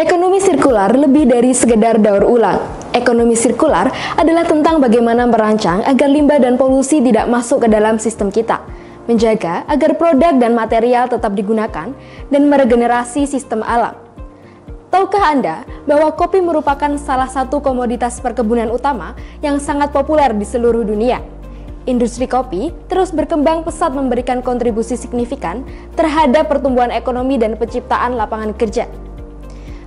Ekonomi sirkular lebih dari sekedar daur ulang. Ekonomi sirkular adalah tentang bagaimana merancang agar limbah dan polusi tidak masuk ke dalam sistem kita, menjaga agar produk dan material tetap digunakan, dan meregenerasi sistem alam. Tahukah Anda bahwa kopi merupakan salah satu komoditas perkebunan utama yang sangat populer di seluruh dunia? Industri kopi terus berkembang pesat, memberikan kontribusi signifikan terhadap pertumbuhan ekonomi dan penciptaan lapangan kerja.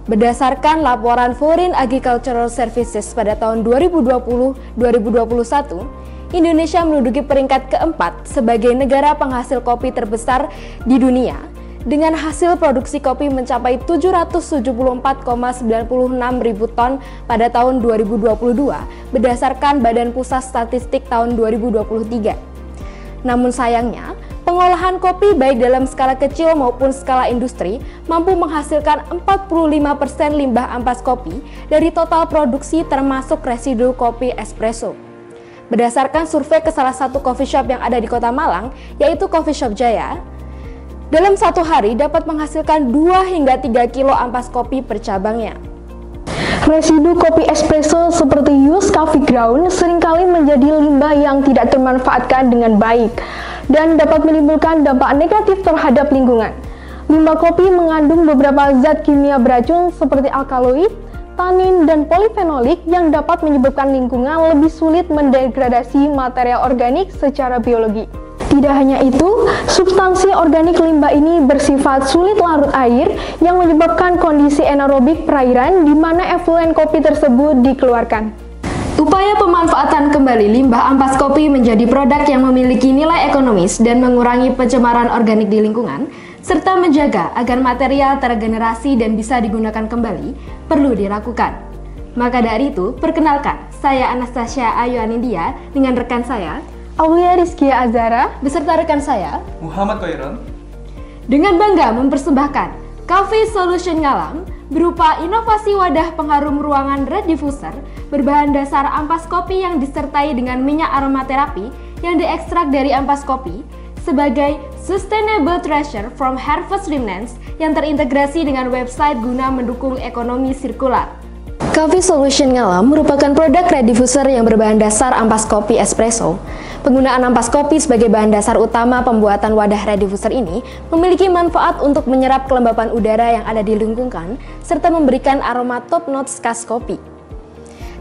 Berdasarkan laporan Foreign Agricultural Services pada tahun 2020-2021, Indonesia menduduki peringkat keempat sebagai negara penghasil kopi terbesar di dunia, dengan hasil produksi kopi mencapai 774,96 ribu ton pada tahun 2022 berdasarkan Badan Pusat Statistik tahun 2023. Namun sayangnya, pengolahan kopi baik dalam skala kecil maupun skala industri mampu menghasilkan 45% limbah ampas kopi dari total produksi, termasuk residu kopi espresso. Berdasarkan survei ke salah satu coffee shop yang ada di Kota Malang, yaitu Coffee Shop Jaya, dalam satu hari dapat menghasilkan 2 hingga 3 kilo ampas kopi per cabangnya. Residu kopi espresso seperti used coffee ground seringkali menjadi limbah yang tidak termanfaatkan dengan baik dan dapat menimbulkan dampak negatif terhadap lingkungan. Limbah kopi mengandung beberapa zat kimia beracun seperti alkaloid, tanin, dan polifenolik yang dapat menyebabkan lingkungan lebih sulit mendegradasi material organik secara biologi. Tidak hanya itu, substansi organik limbah ini bersifat sulit larut air yang menyebabkan kondisi anaerobik perairan di mana efluen kopi tersebut dikeluarkan. Upaya pemanfaatan kembali limbah ampas kopi menjadi produk yang memiliki nilai ekonomis dan mengurangi pencemaran organik di lingkungan, serta menjaga agar material terregenerasi dan bisa digunakan kembali, perlu dilakukan. Maka dari itu, perkenalkan, saya Anastasia Ayu Anindya dengan rekan saya, Aulia Rizkia Azara, beserta rekan saya, Muhammad Khairon, dengan bangga mempersembahkan Coffee Solution Ngalam berupa inovasi wadah pengharum ruangan red diffuser berbahan dasar ampas kopi yang disertai dengan minyak aromaterapi yang diekstrak dari ampas kopi sebagai Sustainable Treasure from Harvest Remnants yang terintegrasi dengan website guna mendukung ekonomi sirkular. Coffee Solution Ngalam merupakan produk red diffuser yang berbahan dasar ampas kopi espresso. Penggunaan ampas kopi sebagai bahan dasar utama pembuatan wadah red diffuser ini memiliki manfaat untuk menyerap kelembapan udara yang ada di lingkungan serta memberikan aroma top notes khas kopi.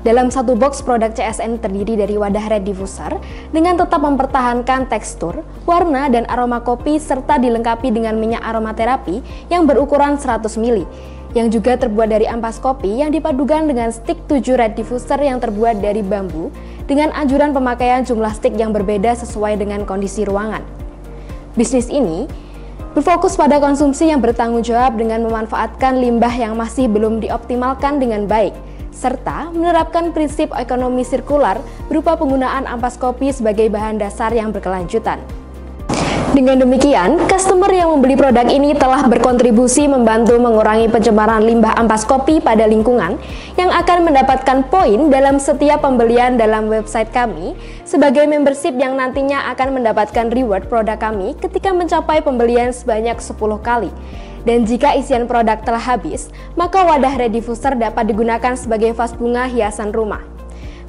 Dalam satu box produk CSN terdiri dari wadah red diffuser dengan tetap mempertahankan tekstur, warna, dan aroma kopi serta dilengkapi dengan minyak aromaterapi yang berukuran 100 ml yang juga terbuat dari ampas kopi yang dipadukan dengan stick 7 red diffuser yang terbuat dari bambu dengan anjuran pemakaian jumlah stick yang berbeda sesuai dengan kondisi ruangan. Bisnis ini berfokus pada konsumsi yang bertanggung jawab dengan memanfaatkan limbah yang masih belum dioptimalkan dengan baik, serta menerapkan prinsip ekonomi sirkular berupa penggunaan ampas kopi sebagai bahan dasar yang berkelanjutan. Dengan demikian, customer yang membeli produk ini telah berkontribusi membantu mengurangi pencemaran limbah ampas kopi pada lingkungan yang akan mendapatkan poin dalam setiap pembelian dalam website kami sebagai membership yang nantinya akan mendapatkan reward produk kami ketika mencapai pembelian sebanyak 10 kali. Dan jika isian produk telah habis, maka wadah red diffuser dapat digunakan sebagai vas bunga hiasan rumah.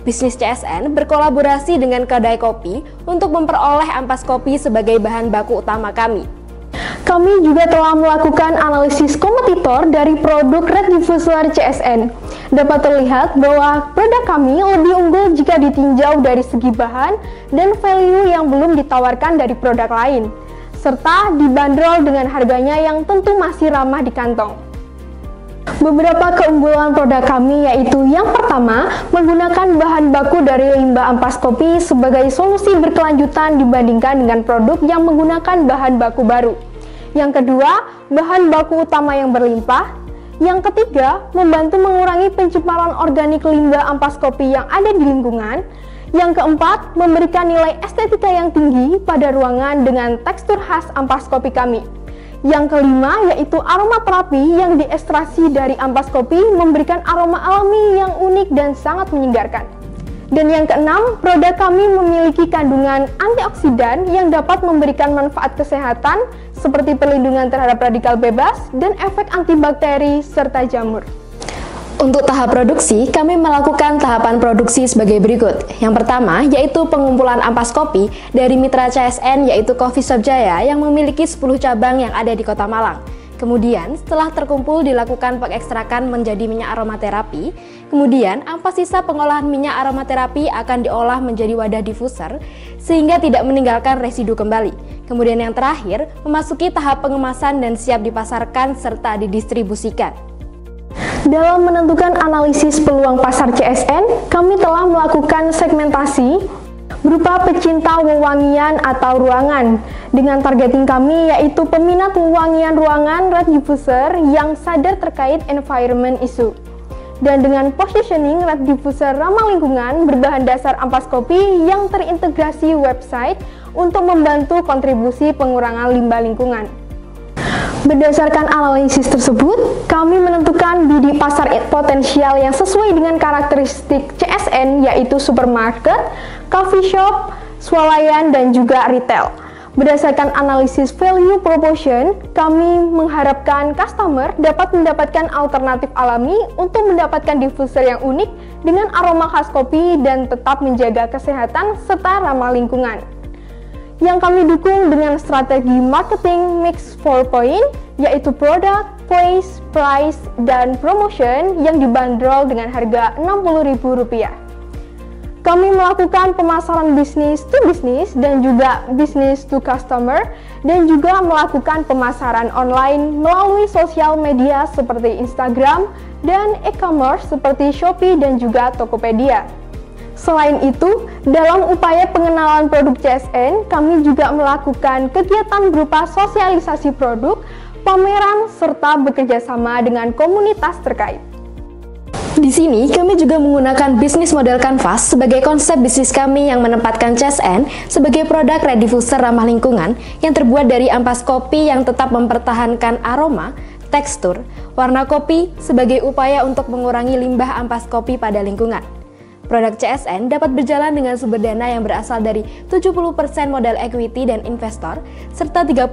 Bisnis CSN berkolaborasi dengan kedai kopi untuk memperoleh ampas kopi sebagai bahan baku utama kami. Kami juga telah melakukan analisis kompetitor dari produk red diffuser CSN. Dapat terlihat bahwa produk kami lebih unggul jika ditinjau dari segi bahan dan value yang belum ditawarkan dari produk lain, serta dibanderol dengan harganya yang tentu masih ramah di kantong. Beberapa keunggulan produk kami yaitu yang pertama, menggunakan bahan baku dari limbah ampas kopi sebagai solusi berkelanjutan dibandingkan dengan produk yang menggunakan bahan baku baru. Yang kedua, bahan baku utama yang berlimpah. Yang ketiga, membantu mengurangi pencemaran organik limbah ampas kopi yang ada di lingkungan. Yang keempat, memberikan nilai estetika yang tinggi pada ruangan dengan tekstur khas ampas kopi kami. Yang kelima yaitu aromaterapi yang diekstraksi dari ampas kopi memberikan aroma alami yang unik dan sangat menyegarkan. Dan yang keenam, produk kami memiliki kandungan antioksidan yang dapat memberikan manfaat kesehatan seperti perlindungan terhadap radikal bebas dan efek antibakteri serta jamur. Untuk tahap produksi, kami melakukan tahapan produksi sebagai berikut. Yang pertama, yaitu pengumpulan ampas kopi dari mitra CSN, yaitu Coffee Shop Jaya yang memiliki 10 cabang yang ada di Kota Malang. Kemudian, setelah terkumpul dilakukan pengekstrakan menjadi minyak aromaterapi. Kemudian, ampas sisa pengolahan minyak aromaterapi akan diolah menjadi wadah diffuser sehingga tidak meninggalkan residu kembali. Kemudian yang terakhir, memasuki tahap pengemasan dan siap dipasarkan serta didistribusikan. Dalam menentukan analisis peluang pasar CSN, kami telah melakukan segmentasi berupa pecinta wewangian atau ruangan dengan targeting kami yaitu peminat wewangian ruangan red diffuser yang sadar terkait environment issue. Dan dengan positioning red diffuser ramah lingkungan berbahan dasar ampas kopi yang terintegrasi website untuk membantu kontribusi pengurangan limbah lingkungan. Berdasarkan analisis tersebut, kami menentukan bidik pasar potensial yang sesuai dengan karakteristik CSN yaitu supermarket, coffee shop, swalayan, dan juga retail. Berdasarkan analisis value proposition, kami mengharapkan customer dapat mendapatkan alternatif alami untuk mendapatkan diffuser yang unik dengan aroma khas kopi dan tetap menjaga kesehatan serta ramah lingkungan. Yang kami dukung dengan strategi marketing mix 4 point, yaitu product, place, price, dan promotion yang dibanderol dengan harga Rp60.000. Kami melakukan pemasaran bisnis to bisnis dan juga bisnis to customer, dan juga melakukan pemasaran online melalui sosial media seperti Instagram dan e-commerce seperti Shopee dan juga Tokopedia. Selain itu, dalam upaya pengenalan produk CSN, kami juga melakukan kegiatan berupa sosialisasi produk, pameran, serta bekerjasama dengan komunitas terkait. Di sini, kami juga menggunakan bisnis model kanvas sebagai konsep bisnis kami yang menempatkan CSN sebagai produk red diffuser ramah lingkungan yang terbuat dari ampas kopi yang tetap mempertahankan aroma, tekstur, warna kopi sebagai upaya untuk mengurangi limbah ampas kopi pada lingkungan. Produk CSN dapat berjalan dengan sumber dana yang berasal dari 70% modal equity dan investor, serta 30%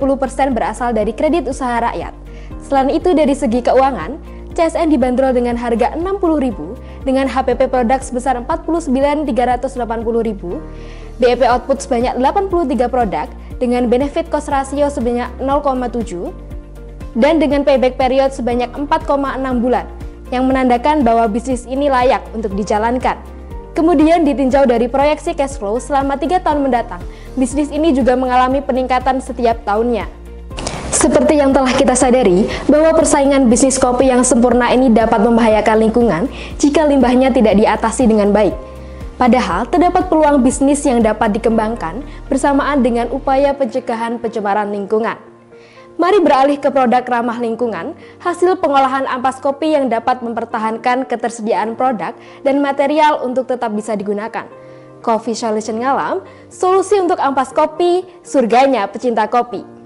berasal dari kredit usaha rakyat. Selain itu, dari segi keuangan, CSN dibanderol dengan harga Rp60.000 dengan HPP produk sebesar Rp49.380.000, BEP output sebanyak 83 produk dengan benefit cost ratio sebanyak 0,7 dan dengan payback period sebanyak 4,6 bulan yang menandakan bahwa bisnis ini layak untuk dijalankan. Kemudian ditinjau dari proyeksi cash flow selama 3 tahun mendatang, bisnis ini juga mengalami peningkatan setiap tahunnya. Seperti yang telah kita sadari, bahwa persaingan bisnis kopi yang sempurna ini dapat membahayakan lingkungan jika limbahnya tidak diatasi dengan baik. Padahal, terdapat peluang bisnis yang dapat dikembangkan bersamaan dengan upaya pencegahan pencemaran lingkungan. Mari beralih ke produk ramah lingkungan, hasil pengolahan ampas kopi yang dapat mempertahankan ketersediaan produk dan material untuk tetap bisa digunakan. Coffee Solution Ngalam, solusi untuk ampas kopi, surganya pecinta kopi.